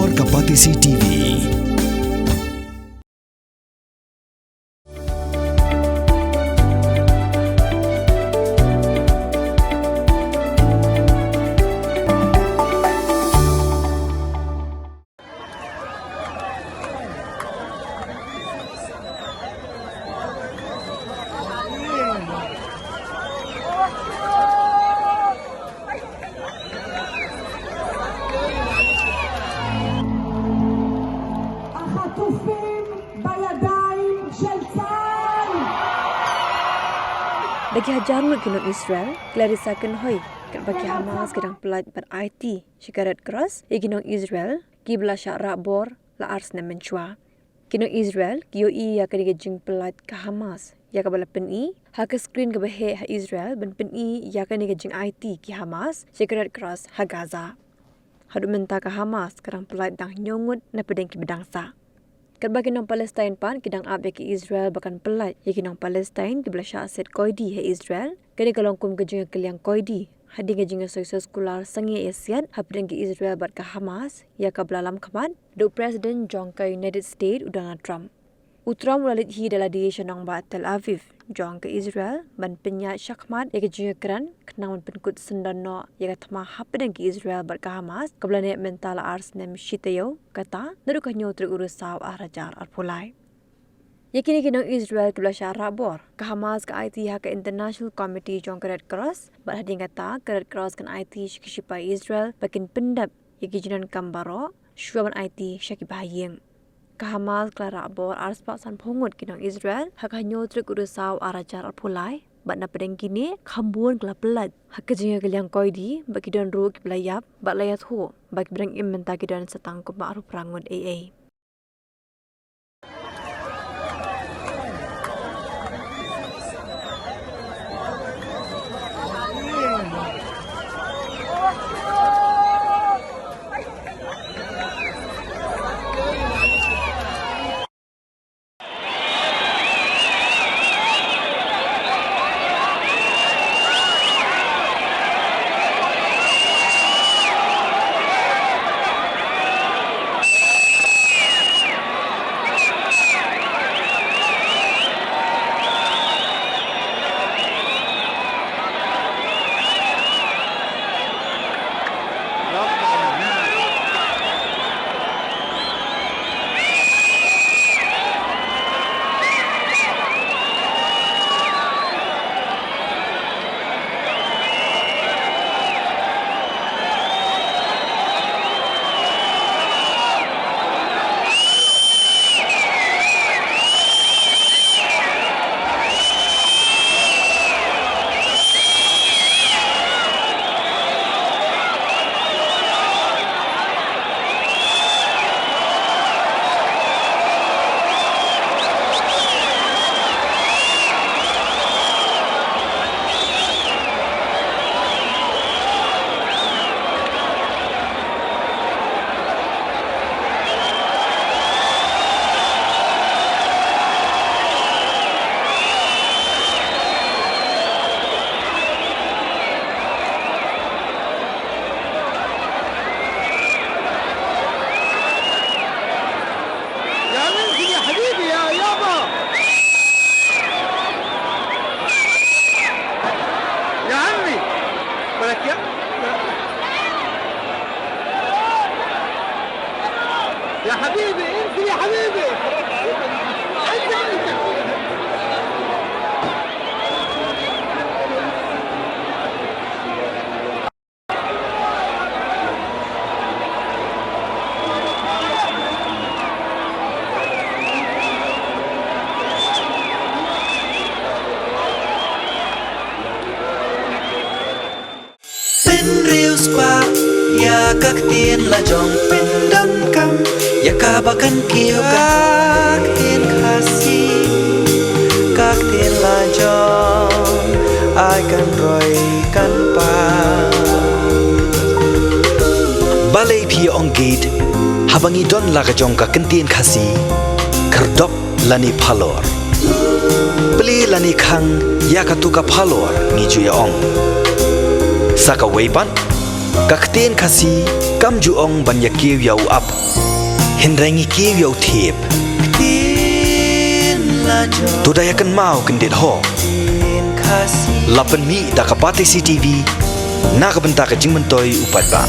Rahbor Kapatisi TV. Bagi hajarut Kynhoi Israel, Risa Kynhoi, bagi Hamas kedang Pyllait ber IT, Shikarat Cross, Kynhoi Israel, Kiba Shah Rahbor, la ars na menchua. Kynhoi Israel, Kynhoi ya kadi jing Pyllait ke Hamas, ya kabala peni, ha ke screen ke behe ha Israel, ben peni ya kadi jing IT ki Hamas, Shikarat Cross ha Gaza. Hadu menta ke Hamas kedang Pyllait dang nyongut na pedeng ki bedangsa. Katba kinong Palestine pan kidang abe ki Israel bahkan Pyllait ya kinong Palestine di belah Shah set koidi he Israel kini kalongkum ke jinga keliang koidi hadi ke jinga sukses kular sangi Asian hapdeng ki Israel bat ke Hamas ya kablalam kaman do President Jong ke United States udana Trump utram ulalit hi dala di Nong ba Tel Aviv Jong ke Israel ban penya syakmat ya ke jinga keran kenang penkut sendano ya ke tama hapdeng ki Israel bat ke Hamas kablane mental ars nem shitayo kata naru kanyo truk urusaw arajar arpulai yakini kinong Israel ke Shah Rahbor ke Hamas ke IT ha ke International Committee Jong ke Red Cross bat hading kata ke Red Cross kan IT shikishipa Israel bakin pendap yaki jinan kambaro syuaban IT syaki bahayeng ke Hamas ke Rahbor arspak san pongut kinong Israel ha kanyo truk urusaw arajar arpulai bat na pedeng kini kambun kela Pyllait ha ke jinga keliang koidi bagi don ru ki belayap bat layat ho bagi berang inventa ki don setang ko ba rangun AA يا حبيبي انت يا حبيبي Real spark ya các tiên là dòng pin đâm cam ya cả ba căn kiêu các tiên khasi các tiên là dòng ai cần rồi căn pa balai phi on gate habangi don la dòng ka kan tiên khasi kardop lani phalor beli lani khang ya ka tu ka phalor ni ju ya ong Saka weipan Kakten kasi kam juong ban ya kiu yau up. Hindrangi kiu yau thiep. Tudayakan mau kendit ho. Lapan mi da kapate CTV. Na kabenta ka jing mentoy upat ba.